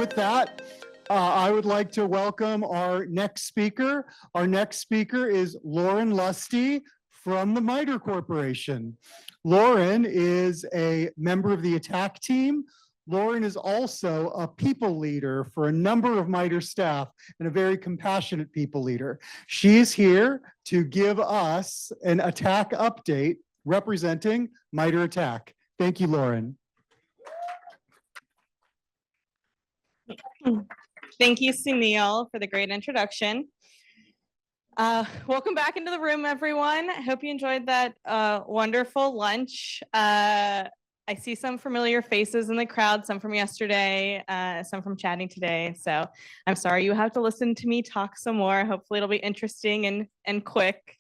with that, I would like to welcome our next speaker. Our next speaker is Lauren Lusty from the MITRE Corporation. Lauren is a member of the ATT&CK team. Lauren is also a people leader for a number of MITRE staff and a very compassionate people leader. She is here to give us an ATT&CK update representing MITRE ATT&CK. Thank you, Lauren. Thank you, Sunil, for the great introduction. Welcome back into the room, everyone. I hope you enjoyed that wonderful lunch. I see some familiar faces in the crowd, some from yesterday, some from chatting today. So I'm sorry you have to listen to me talk some more. Hopefully it'll be interesting and quick.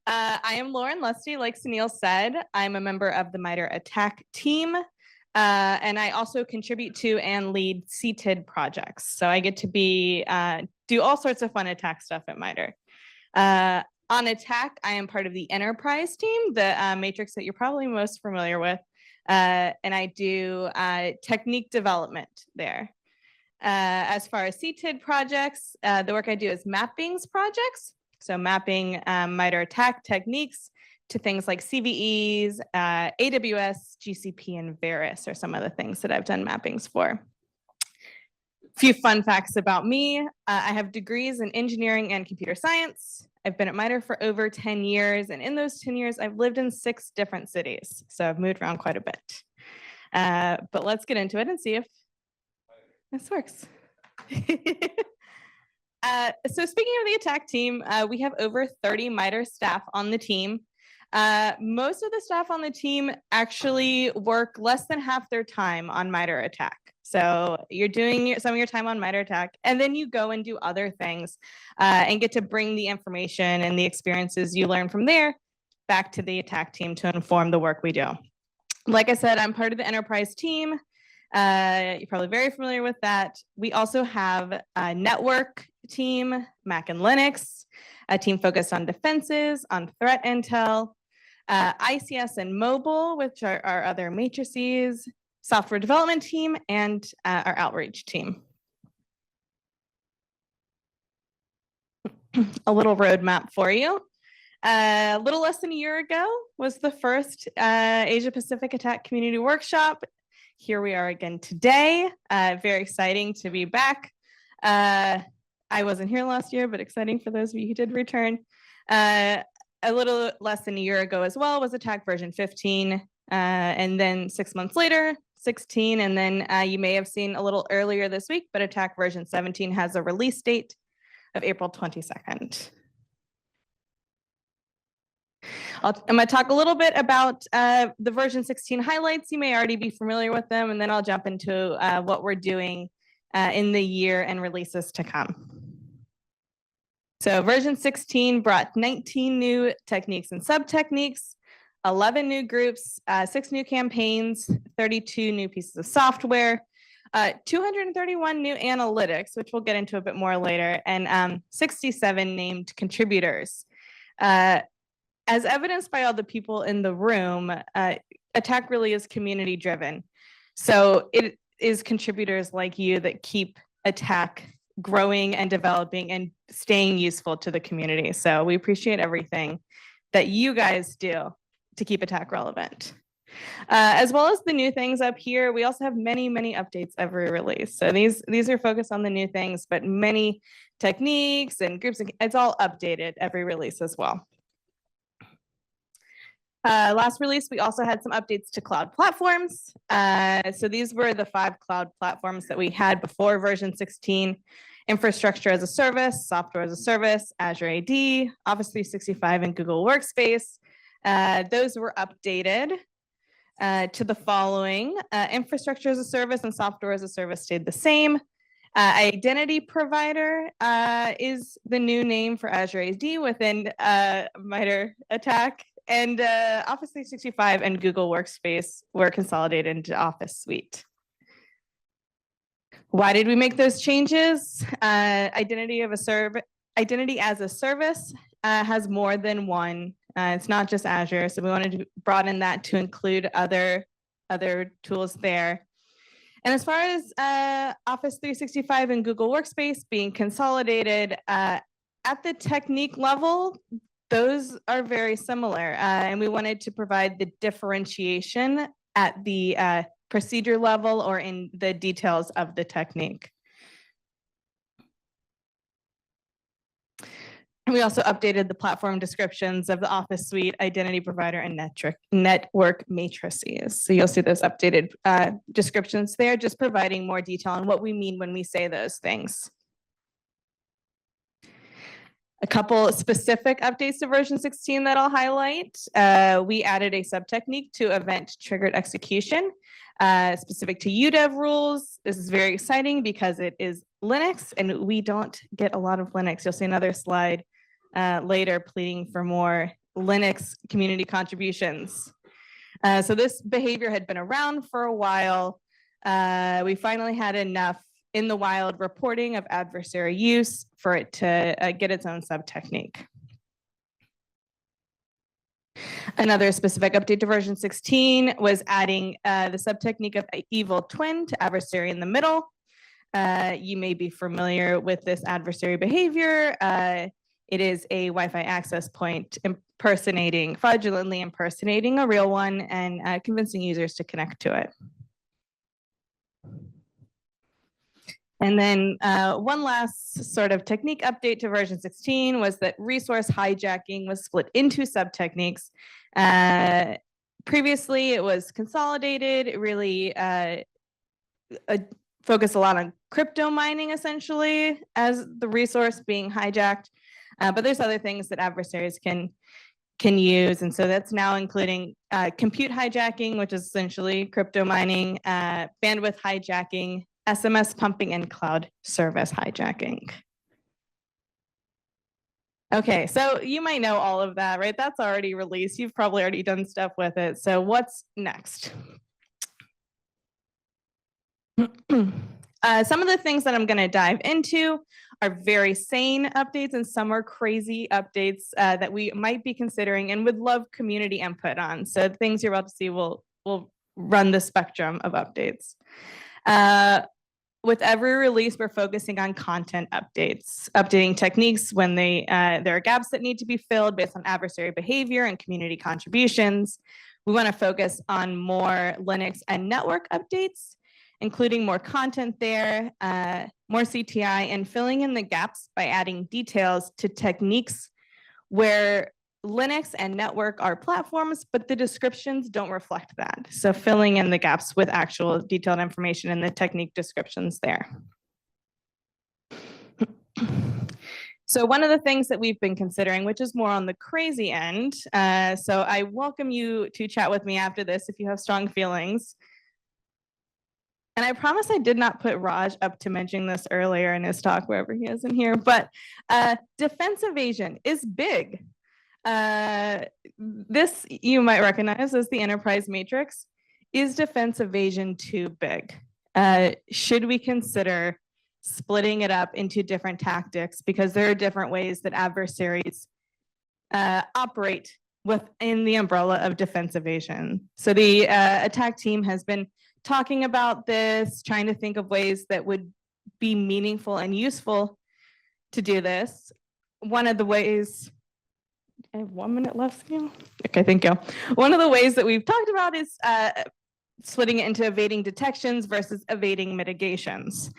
I am Lauren Lusty, like Sunil said. I'm a member of the MITRE ATT&CK team. And I also contribute to and lead CTID projects. So I get to be do all sorts of fun ATT&CK stuff at MITRE. On ATT&CK, I am part of the enterprise team, the matrix that you're probably most familiar with. And I do technique development there. As far as CTID projects, the work I do is mappings projects. So mapping MITRE ATT&CK techniques to things like CVEs, AWS, GCP, and Varus are some of the things that I've done mappings for. A few fun facts about me. I have degrees in engineering and computer science. I've been at MITRE for over 10 years, and in those 10 years, I've lived in 6 different cities. So I've moved around quite a bit. But let's get into it and see if this works. So speaking of the ATT&CK team, we have over 30 MITRE staff on the team. Most of the staff on the team actually work less than half their time on MITRE ATT&CK. So you're doing some of your time on MITRE ATT&CK, and then you go and do other things and get to bring the information and the experiences you learn from there back to the ATT&CK team to inform the work we do. Like I said, I'm part of the enterprise team. You're probably very familiar with that. We also have a network team, Mac and Linux, a team focused on defenses, on threat intel, ICS and mobile, which are our other matrices, software development team, and our outreach team. A little roadmap for you. A little less than a year ago was the first Asia Pacific ATT&CK Community Workshop. Here we are again today. Very exciting to be back. I wasn't here last year, but exciting for those of you who did return. A little less than a year ago as well was ATT&CK version 15. And then 6 months later, 16. And then you may have seen a little earlier this week, but ATT&CK version 17 has a release date of April 22nd. I'm going to talk a little bit about the version 16 highlights. You may already be familiar with them, and then I'll jump into what we're doing in the year and releases to come. So version 16 brought 19 new techniques and sub-techniques, 11 new groups, 6 new campaigns, 32 new pieces of software, 231 new analytics, which we'll get into a bit more later, and 67 named contributors. As evidenced by all the people in the room, ATT&CK really is community driven. So it is contributors like you that keep ATT&CK growing and developing and staying useful to the community. So we appreciate everything that you guys do to keep ATT&CK relevant. As well as the new things up here, we also have many, many updates every release. So these are focused on the new things, but many techniques and groups, it's all updated every release as well. Last release, we also had some updates to cloud platforms. So these were the 5 cloud platforms that we had before version 16. Infrastructure as a service, software as a service, Azure AD, Office 365, and Google Workspace. Those were updated to the following. Infrastructure as a service and software as a service stayed the same. Identity provider is the new name for Azure AD within MITRE ATT&CK. And Office 365 and Google Workspace were consolidated into Office Suite. Why did we make those changes? Identity as a service has more than one. It's not just Azure, so we wanted to broaden that to include other tools there. And as far as Office 365 and Google Workspace being consolidated at the technique level, those are very similar. And we wanted to provide the differentiation at the procedure level or in the details of the technique. We also updated the platform descriptions of the Office Suite, Identity Provider, and Network matrices. So you'll see those updated descriptions there, just providing more detail on what we mean when we say those things. A couple specific updates to version 16 that I'll highlight. We added a sub-technique to event triggered execution specific to UDEV rules. This is very exciting because it is Linux and we don't get a lot of Linux. You'll see another slide later pleading for more Linux community contributions. So this behavior had been around for a while. We finally had enough in the wild reporting of adversary use for it to get its own sub-technique. Another specific update to version 16 was adding the sub-technique of evil twin to adversary in the middle. You may be familiar with this adversary behavior. It is a Wi-Fi access point fraudulently impersonating a real one and convincing users to connect to it. And then one last sort of technique update to version 16 was that resource hijacking was split into sub-techniques. Previously, it was consolidated. It really focused a lot on crypto mining, essentially, as the resource being hijacked. But there's other things that adversaries can use. And so that's now including compute hijacking, which is essentially crypto mining, bandwidth hijacking, SMS pumping, and cloud service hijacking. Okay, so you might know all of that, right? That's already released. You've probably already done stuff with it. So what's next? Some of the things that I'm going to dive into are very sane updates and some are crazy updates that we might be considering and would love community input on. So the things you're about to see will run the spectrum of updates. With every release, we're focusing on content updates, updating techniques when there are gaps that need to be filled based on adversary behavior and community contributions. We want to focus on more Linux and network updates, including more content there, more CTI, and filling in the gaps by adding details to techniques where Linux and network are platforms, but the descriptions don't reflect that. So filling in the gaps with actual detailed information in the technique descriptions there. So one of the things that we've been considering, which is more on the crazy end, so I welcome you to chat with me after this if you have strong feelings. And I promise I did not put Raj up to mention this earlier in his talk, wherever he is in here, but defense evasion is big. This you might recognize as the enterprise matrix. Is defense evasion too big? Should we consider splitting it up into different tactics because there are different ways that adversaries operate within the umbrella of defense evasion? So the attack team has been talking about this, trying to think of ways that would be meaningful and useful to do this. One of the ways, I have 1 minute left. Okay, thank you. One of the ways that we've talked about is splitting it into evading detections versus evading mitigations.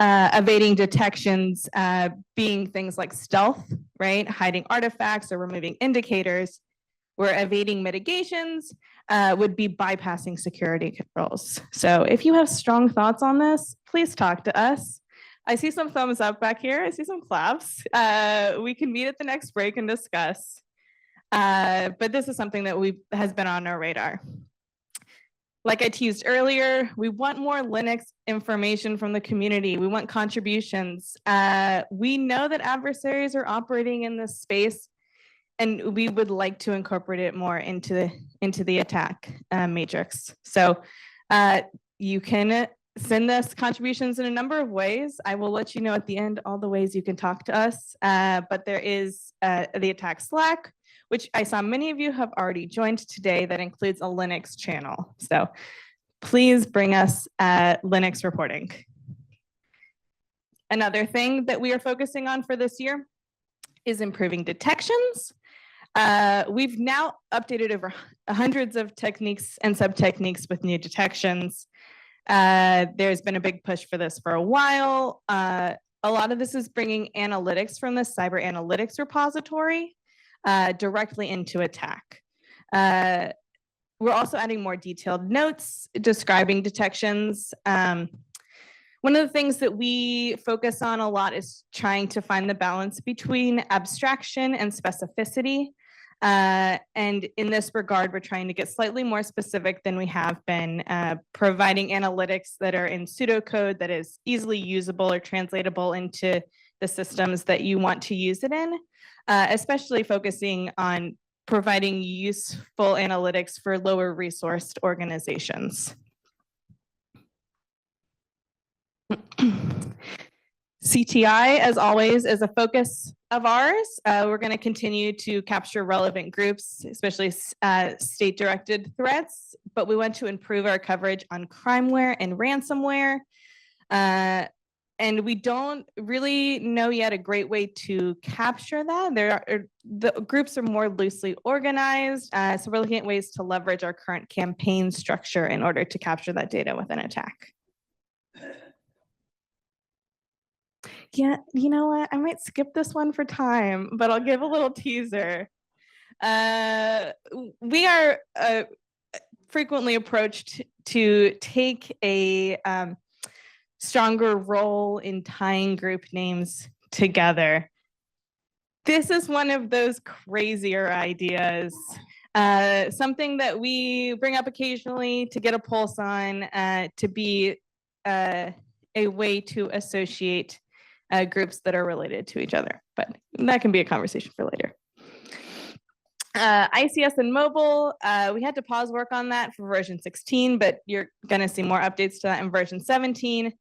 Evading detections being things like stealth, right? Hiding artifacts or removing indicators, where evading mitigations would be bypassing security controls. So if you have strong thoughts on this, please talk to us. I see some thumbs up back here. I see some claps. We can meet at the next break and discuss. But this is something that has been on our radar. Like I teased earlier, we want more Linux information from the community. We want contributions. We know that adversaries are operating in this space, and we would like to incorporate it more into the attack matrix. So you can send us contributions in a number of ways. I will let you know at the end all the ways you can talk to us. But there is the attack Slack, which I saw many of you have already joined today, that includes a Linux channel. So please bring us Linux reporting. Another thing that we are focusing on for this year is improving detections. We've now updated over hundreds of techniques and sub-techniques with new detections. There's been a big push for this for a while. A lot of this is bringing analytics from the cyber analytics repository directly into ATT&CK. We're also adding more detailed notes describing detections. One of the things that we focus on a lot is trying to find the balance between abstraction and specificity. And in this regard, we're trying to get slightly more specific than we have been, providing analytics that are in pseudocode that is easily usable or translatable into the systems that you want to use it in, especially focusing on providing useful analytics for lower resourced organizations. CTI, as always, is a focus of ours. We're going to continue to capture relevant groups, especially state-directed threats, but we want to improve our coverage on crimeware and ransomware. And we don't really know yet a great way to capture that. The groups are more loosely organized, so we're looking at ways to leverage our current campaign structure in order to capture that data within ATT&CK. Yeah, you know what? I might skip this one for time, but I'll give a little teaser. We are frequently approached to take a stronger role in tying group names together. This is one of those crazier ideas, something that we bring up occasionally to get a pulse on, to be a way to associate groups that are related to each other, but that can be a conversation for later. ICS and mobile, we had to pause work on that for version 16, but you're going to see more updates to that in version 17.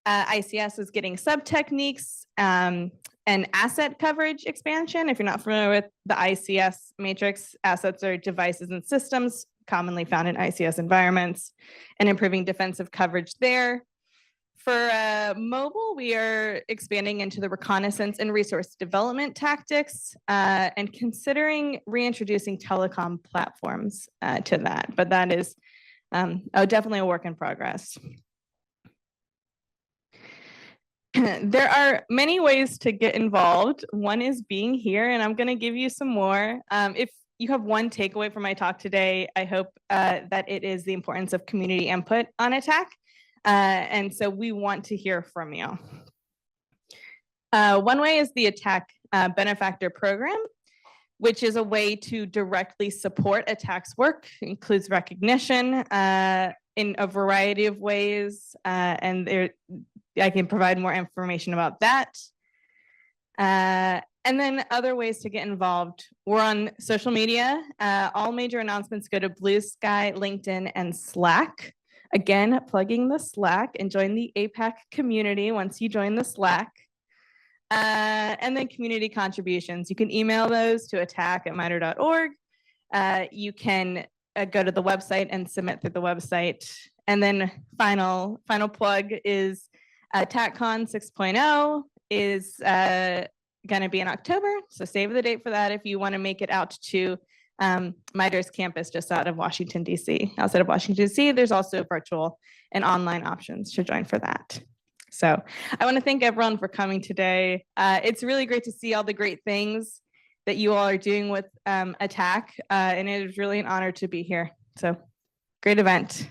ICS is getting sub-techniques and asset coverage expansion. If you're not familiar with the ICS matrix, assets are devices and systems commonly found in ICS environments, and improving defensive coverage there. For mobile, we are expanding into the reconnaissance and resource development tactics and considering reintroducing telecom platforms to that. But that is definitely a work in progress. There are many ways to get involved. One is being here, and I'm going to give you some more. If you have one takeaway from my talk today, I hope that it is the importance of community input on ATT&CK. And so we want to hear from you. One way is the ATT&CK Benefactor Program, which is a way to directly support ATT&CK's work. It includes recognition in a variety of ways, and I can provide more information about that. And then other ways to get involved. We're on social media. All major announcements go to Blue Sky, LinkedIn, and Slack. Again, plugging the Slack, and join the APAC community once you join the Slack. And then community contributions. You can email those to attack@mitre.org. You can go to the website and submit through the website. And then final plug is ATT&CK 6.0 is going to be in October. So save the date for that if you want to make it out to MITRE's campus just out of Washington, D.C. Outside of Washington, D.C., there's also virtual and online options to join for that. So I want to thank everyone for coming today. It's really great to see all the great things that you all are doing with ATT&CK, and it is really an honor to be here. So great event.